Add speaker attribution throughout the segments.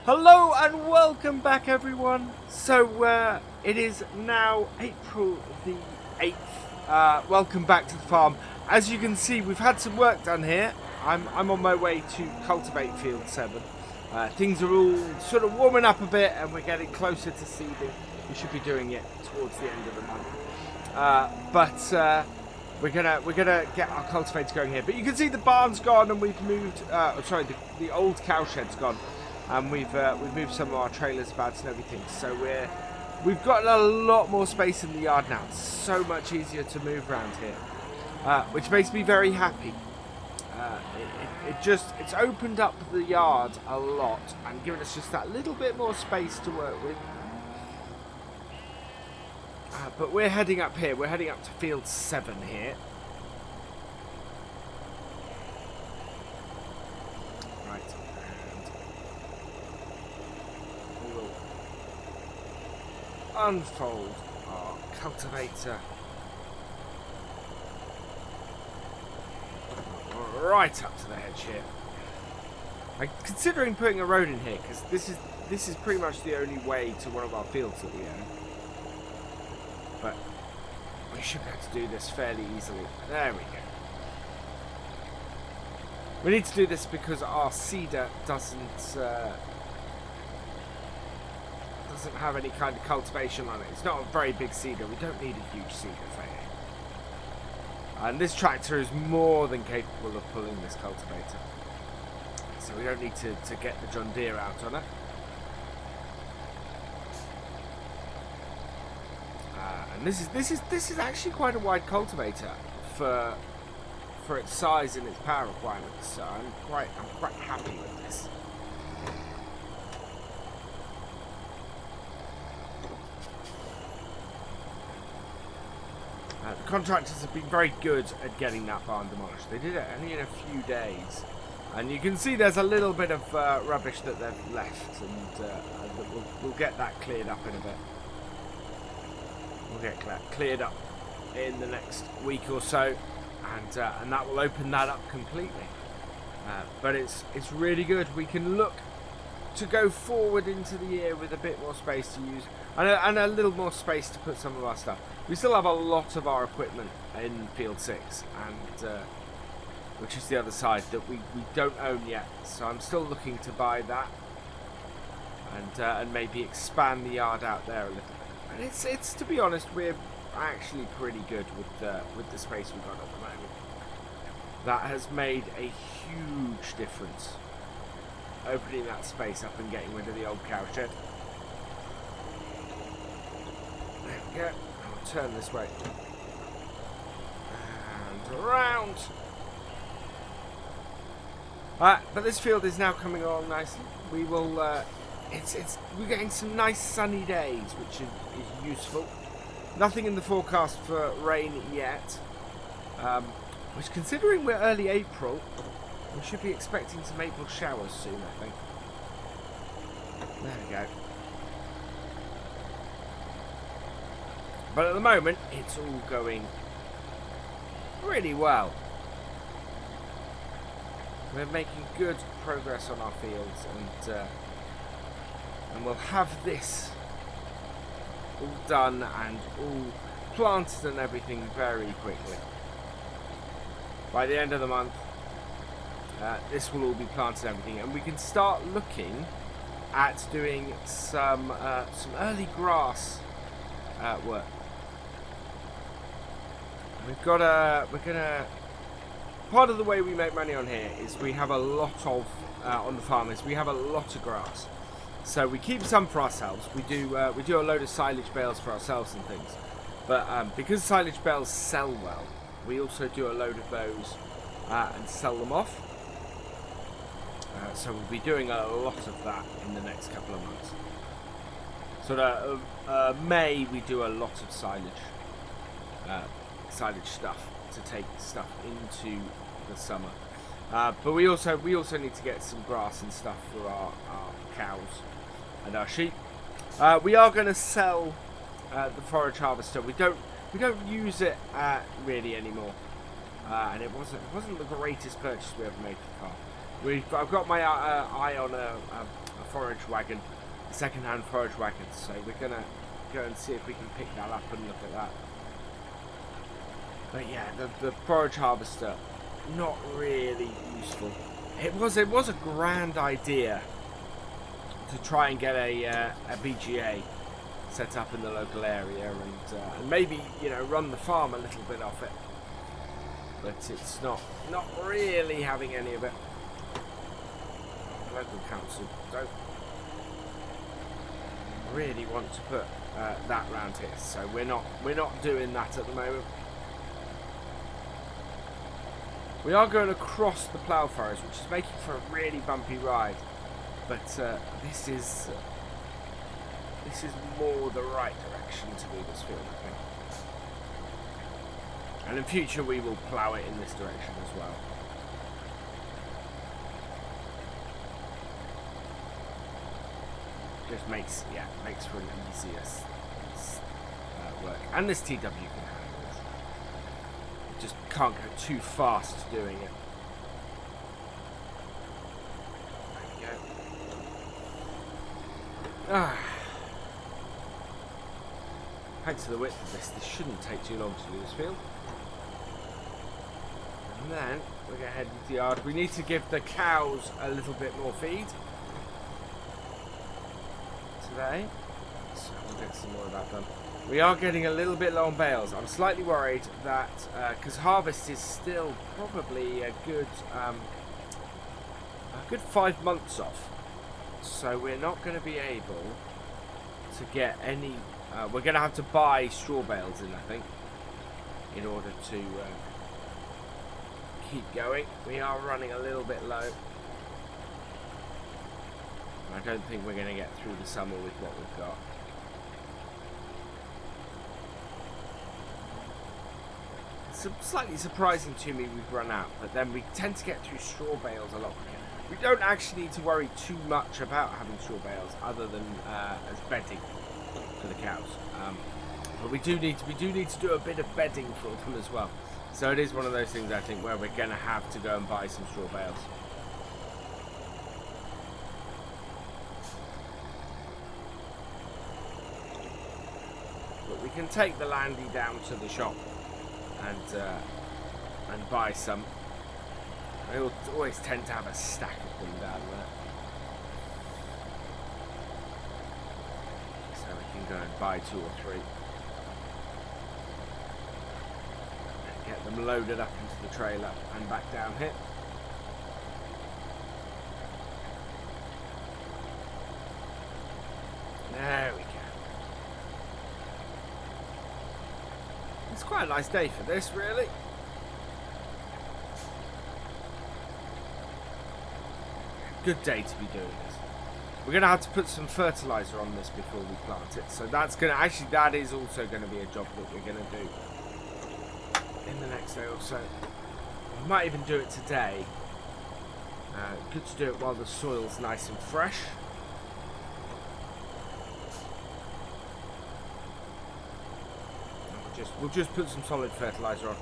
Speaker 1: Hello and welcome back, everyone. So it is now April the 8th. Welcome back to the farm. As you can see, we've had some work done here. I'm on my way to cultivate field 7. Things are all sort of warming up a bit, and we're getting closer to seeding. We should be doing it towards the end of the month. But we're gonna get our cultivator going here. But you can see the barn's gone, and we've moved. The old cow shed's gone. And we've moved some of our trailers about and everything, so we've got a lot more space in the yard now. It's so much easier to move around here, which makes me very happy. It's opened up the yard a lot and given us just that little bit more space to work with. But we're heading up here. We're heading up to field 7 here. Unfold our cultivator right up to the hedge here. I'm considering putting a road in here because this is pretty much the only way to one of our fields that we own. But we should be able to do this fairly easily. There we go. We need to do this because our seeder doesn't have any kind of cultivation on it. It's not a very big seeder. We don't need a huge seeder for it. And this tractor is more than capable of pulling this cultivator. So we don't need to get the John Deere out on it. And this is actually quite a wide cultivator for its size and its power requirements. So I'm quite happy with this. The contractors have been very good at getting that barn demolished. They did it only in a few days. And you can see there's a little bit of rubbish that they've left. And we'll get that cleared up in a bit. We'll get cleared up in the next week or so. And that will open that up completely. But it's really good. We can look to go forward into the year with a bit more space to use and a little more space to put some of our stuff. We still have a lot of our equipment in field 6 and which is the other side that we don't own yet, so I'm still looking to buy that and maybe expand the yard out there a little bit. And it's to be honest, we're actually pretty good with the space we've got at the moment. That has made a huge difference, opening that space up and getting rid of the old cow shed. There we go. I'll turn this way. And around. But this field is now coming along nicely. We will. We're getting some nice sunny days, which is useful. Nothing in the forecast for rain yet. Which, considering we're early April, we should be expecting some April showers soon, I think. There we go. But at the moment, it's all going really well. We're making good progress on our fields, and we'll have this all done and all planted and everything very quickly. By the end of the month, this will all be planted and everything, and we can start looking at doing some early grass work. Part of the way we make money on here is we have a lot of on the farm is we have a lot of grass, so we keep some for ourselves. We do a load of silage bales for ourselves and things, but because silage bales sell well, we also do a load of those and sell them off. So we'll be doing a lot of that in the next couple of months. So May we do a lot of silage stuff to take stuff into the summer. But we also need to get some grass and stuff for our cows and our sheep. We are going to sell the forage harvester. We don't use it really anymore, and it wasn't the greatest purchase we ever made for the farm. I've got my eye on a forage wagon, a second-hand forage wagon, so we're gonna go and see if we can pick that up and look at that. But yeah, the forage harvester, not really useful. It was a grand idea to try and get a BGA set up in the local area and maybe, you know, run the farm a little bit off it. But it's not really having any of it. The local council don't really want to put that round here, so we're not doing that at the moment. We are going across the plough furrows, which is making for a really bumpy ride, but this is more the right direction to do this field, I think. And in future we will plough it in this direction as well. Just makes for an easier work, and this TW can handle it. You just can't go too fast doing it. There we go. Thanks to the width of this shouldn't take too long to do this field. And then we're going to head into the yard. We need to give the cows a little bit more feed today, so we'll get some more of that done. We are getting a little bit low on bales. I'm slightly worried that because harvest is still probably a good 5 months off, so we're not going to be able to get any. We're going to have to buy straw bales in, I think, in order to keep going. We are running a little bit low. I don't think we're going to get through the summer with what we've got. It's slightly surprising to me we've run out, but then we tend to get through straw bales a lot quicker. We don't actually need to worry too much about having straw bales other than as bedding for the cows. But we do need to do a bit of bedding for them as well. So it is one of those things, I think, where we're going to have to go and buy some straw bales. But we can take the landy down to the shop and buy some. I always tend to have a stack of them down there, so we can go and buy 2 or 3 and get them loaded up into the trailer and back down here. There we go. It's quite a nice day for this, really. Good day to be doing this. We're going to have to put some fertilizer on this before we plant it. So that's going to, actually that is also going to be a job that we're going to do in the next day or so. We might even do it today. Good to do it while the soil's nice and fresh. We'll just put some solid fertilizer on.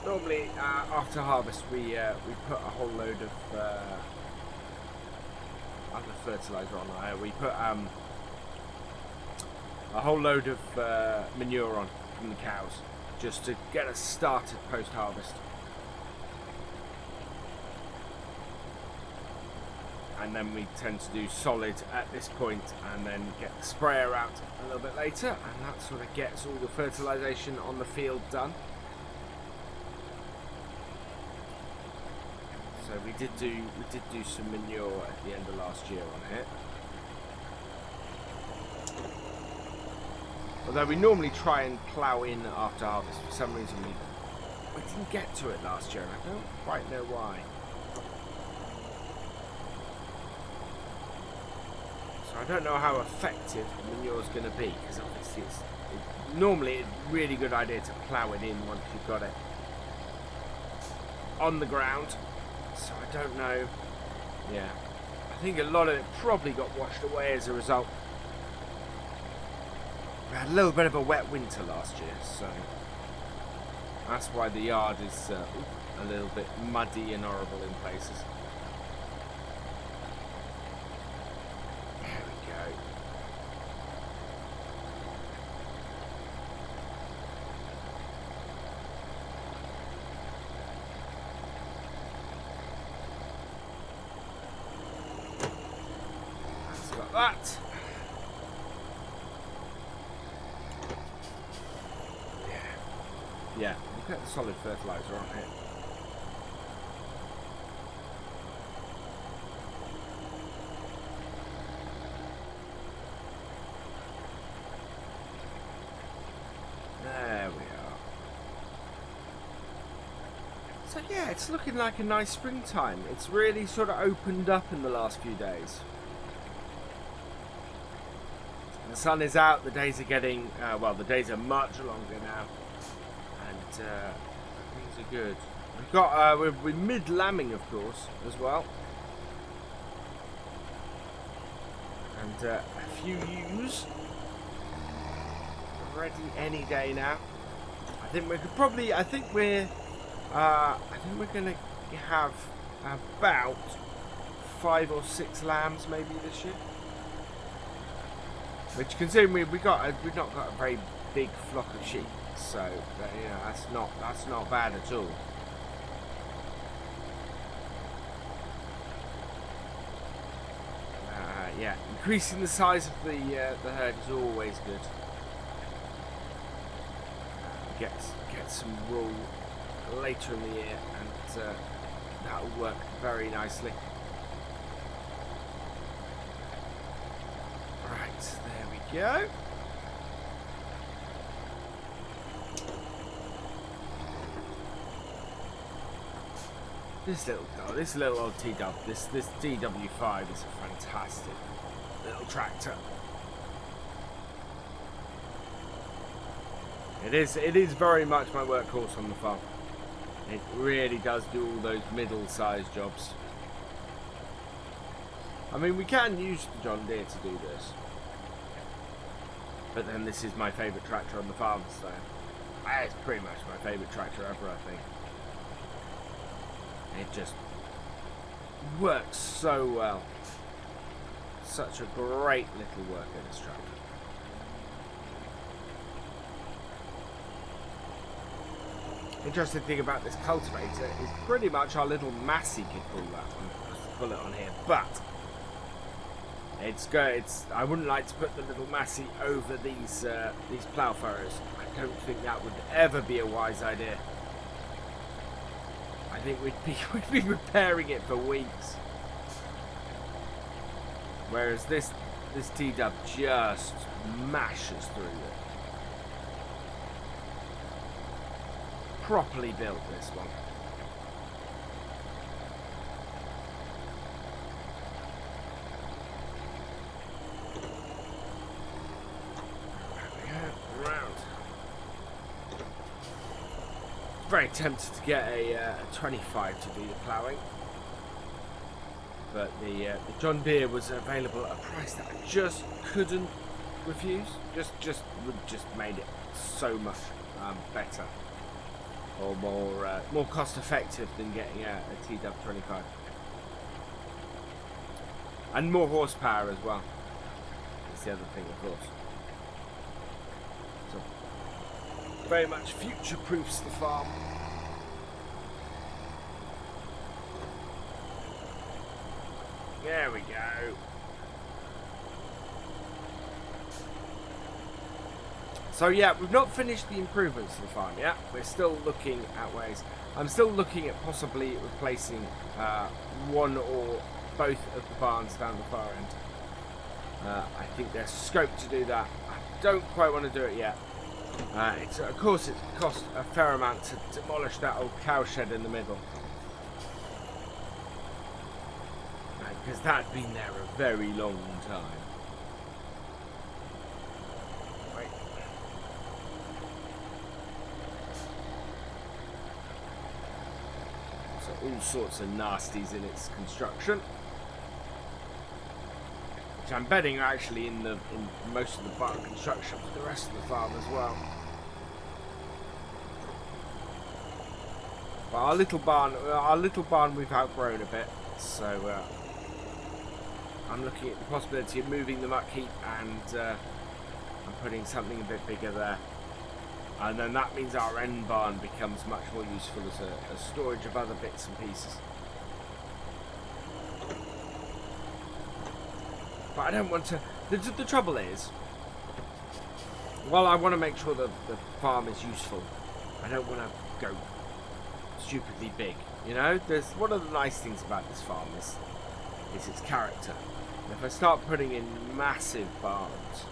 Speaker 1: Normally, after harvest, we put a whole load of other fertilizer on. We put a whole load of manure on from the cows, just to get us started post-harvest. And then we tend to do solid at this point, and then get the sprayer out a little bit later, and that sort of gets all the fertilization on the field done. So we did do some manure at the end of last year on here. Although we normally try and plough in after harvest, for some reason we didn't get to it last year, and I don't quite know why. I don't know how effective manure is going to be, because obviously it's normally a really good idea to plough it in once you've got it on the ground. So I don't know. Yeah, I think a lot of it probably got washed away as a result. We had a little bit of a wet winter last year, so That's why the yard is a little bit muddy and horrible in places. There we go. That's got that. Yeah, we'll get the solid fertilizer on here. There we are. So yeah, it's looking like a nice springtime. It's really sort of opened up in the last few days. The sun is out, the days are getting, well, the days are much longer now. And things are good. We've got, we're mid-lambing, of course, as well. And a few ewes ready any day now. I think we could probably, I think we're going to have about 5 or 6 lambs maybe this year. Which, considering we've not got a very big flock of sheep, so you know, that's not bad at all. Yeah, increasing the size of the herd is always good. Get some wool later in the year, and that will work very nicely. Right, there we go. This little old T-Dub, this DW5 is a fantastic little tractor. It is very much my workhorse on the farm. It really does do all those middle-sized jobs. I mean, we can use the John Deere to do this, but then this is my favourite tractor on the farm, so it's pretty much my favourite tractor ever, I think. It just works so well. Such a great little worker, this tractor. Interesting thing about this cultivator is pretty much our little Massey could pull it on here, but I wouldn't like to put the little Massey over these plough furrows. I don't think that would ever be a wise idea. I think we'd be repairing it for weeks. Whereas this T-Dub just mashes through it. Properly built, this one. Very tempted to get a 25 to do the ploughing, but the John Deere was available at a price that I just couldn't refuse. Just made it so much better, or more cost effective than getting a TW 25, and more horsepower as well. That's the other thing, of course. So, very much future-proofs the farm. There we go. So yeah, we've not finished the improvements to the farm yet. We're still looking at ways. I'm still looking at possibly replacing one or both of the barns down the far end. I think there's scope to do that. I don't quite want to do it yet. Of course, it cost a fair amount to demolish that old cow shed in the middle, because that's been there a very long time. Right. So all sorts of nasties in its construction, which I'm betting are actually in most of the barn construction for the rest of the farm as well. But our little barn we've outgrown a bit, so I'm looking at the possibility of moving the muck heap and putting something a bit bigger there. And then that means our end barn becomes much more useful as a storage of other bits and pieces. But I don't want to... The trouble is, while I want to make sure that the farm is useful, I don't want to go stupidly big. You know, there's one of the nice things about this farm is its character. And if I start putting in massive barns,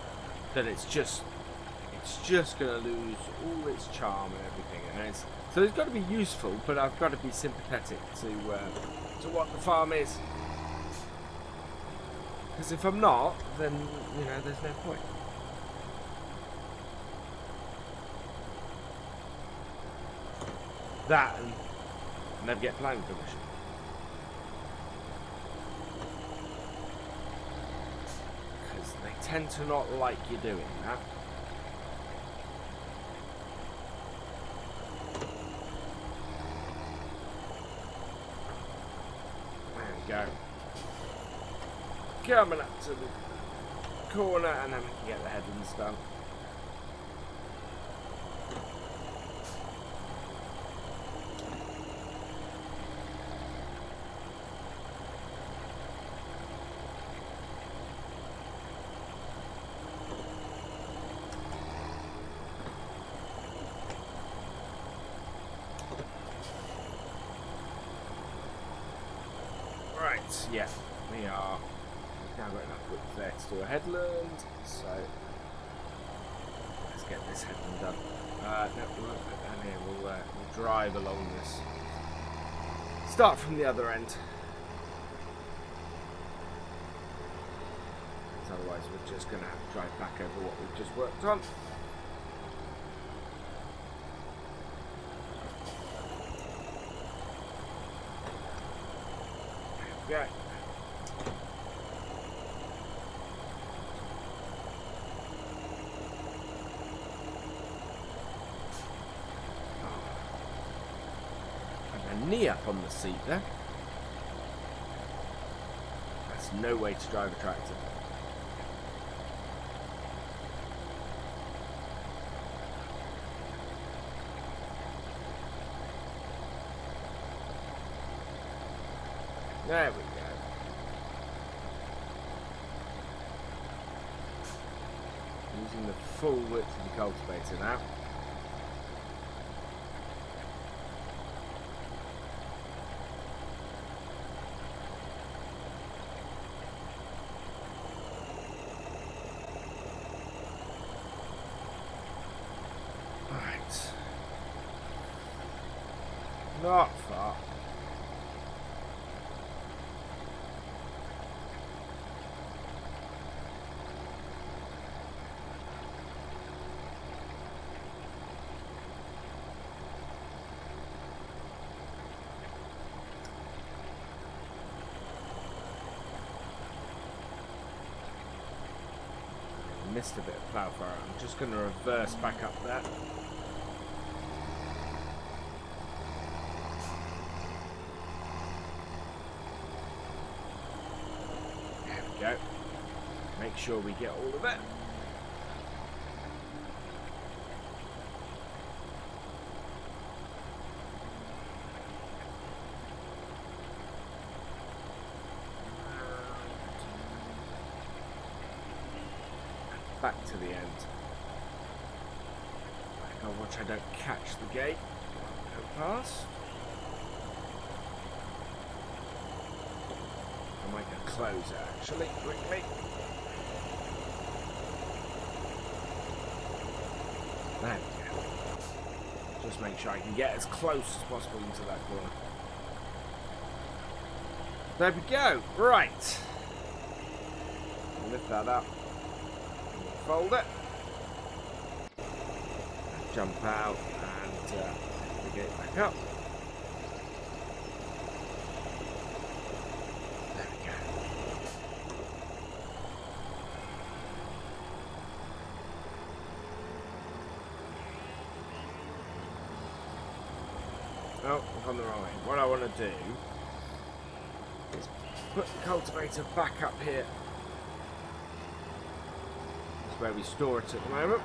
Speaker 1: then it's just going to lose all its charm and everything. And so it's got to be useful, but I've got to be sympathetic to what the farm is. Because if I'm not, then, you know, there's no point. That and never get planning permission. Because they tend to not like you doing that. There we go. Coming up to the corner, and then we can get the headlands done. Right, yeah, we are. We've now got enough width there to do a headland, so let's get this headland done. No, we won't put that here. We'll drive along this. Start from the other end. Because otherwise we're just going to have to drive back over what we've just worked on. There we go. Knee up on the seat there. That's no way to drive a tractor. There we go. Using the full width of the cultivator now. Not far. Missed a bit of plough furrow. I'm just going to reverse back up there. Go. Make sure we get all of it. Back to the end. I gotta watch I don't catch the gate. Go past. I might go close it actually, quickly. There we go. Just make sure I can get as close as possible into that corner. There we go. Right. Lift that up. Fold it. Jump out and lift the gate back up. Oh, I've gone the wrong way. What I want to do is put the cultivator back up here. That's where we store it at the moment.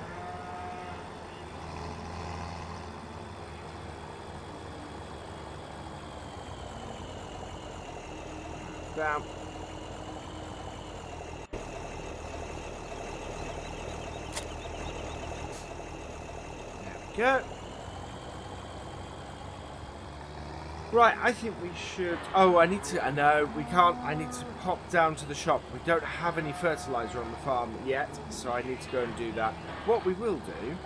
Speaker 1: Down. There we go. Right, I think we should... Oh, I need to... No, we can't. I need to pop down to the shop. We don't have any fertiliser on the farm yet, so I need to go and do that. What we will do,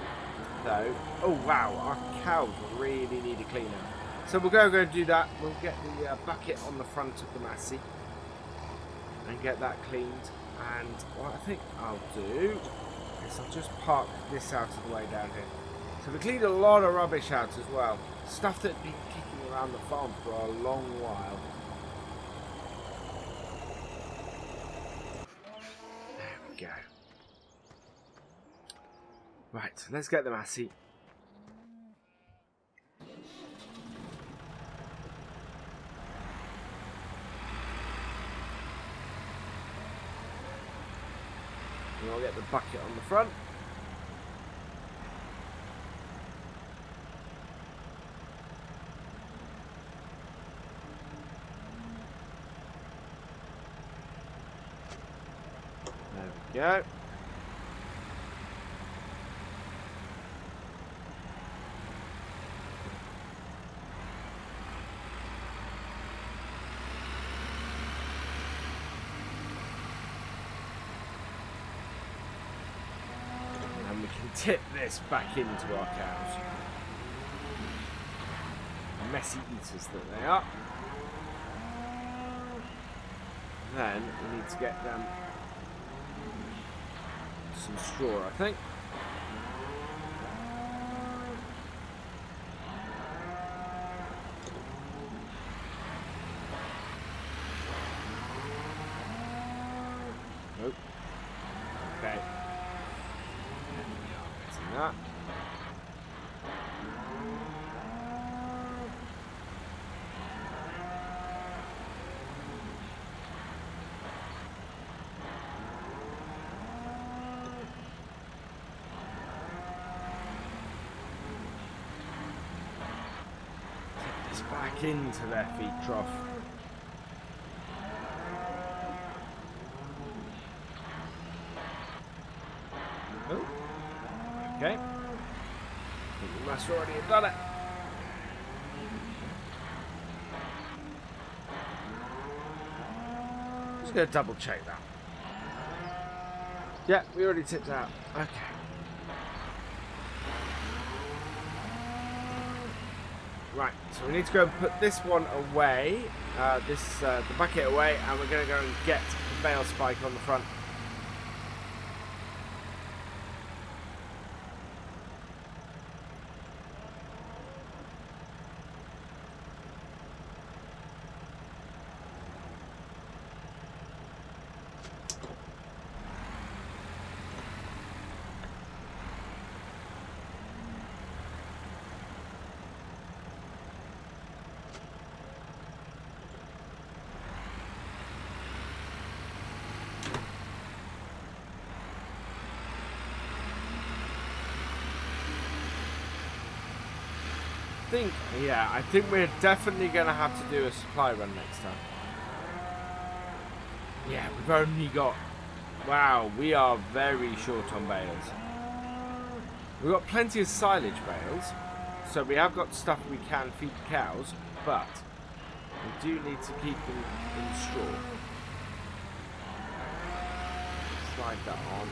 Speaker 1: though... Oh, wow, our cows really need a clean up. So we'll go and do that. We'll get the bucket on the front of the Massey and get that cleaned. And what I think I'll do is I'll just park this out of the way down here. So we cleaned a lot of rubbish out as well. Stuff that had been kicking around the farm for a long while. There we go. Right, so let's get the Massey. And I'll get the bucket on the front. There we go. And we can tip this back into our cows. Messy eaters that they are. Then we need to get them some straw, I think. Nope. Okay. There we are, getting that. Back into their feed trough. Oh, okay. I think we must already have done it. Just going to double check that. Yeah, we already tipped out. Okay. Right, so we need to go and put this one away, the bucket away, and we're going to go and get the bale spike on the front. I think we're definitely going to have to do a supply run next time. Yeah, we've only got... Wow, we are very short on bales. We've got plenty of silage bales, so we have got stuff we can feed the cows, but we do need to keep them in straw. Slide that on.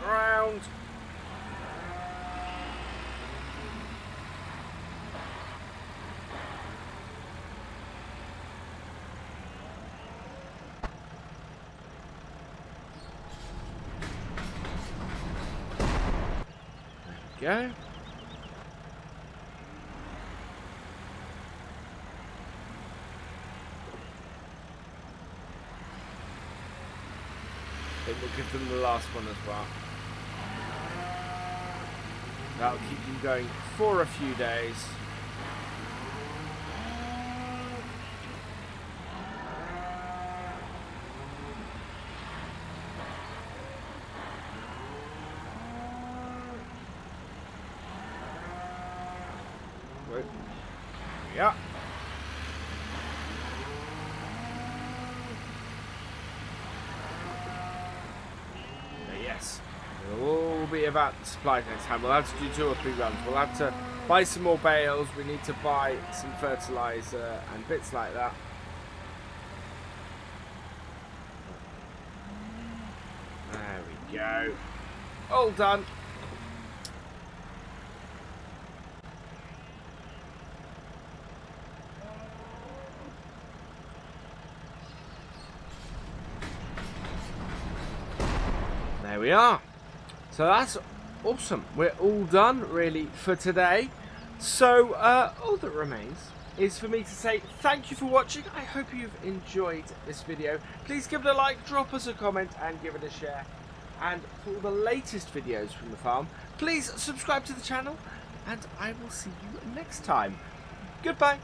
Speaker 1: Around. Go. I think we'll give them the last one as well. That'll keep them going for a few days. Right. Yeah. Yes. It'll all be about the supplies next time. We'll have to do 2 or 3 runs. We'll have to buy some more bales. We need to buy some fertilizer and bits like that. There we go. All done. There we are. So that's awesome. We're all done, really, for today. So all that remains is for me to say thank you for watching. I hope you've enjoyed this video. Please give it a like, drop us a comment, and give it a share. And for all the latest videos from the farm, please subscribe to the channel, and I will see you next time. Goodbye.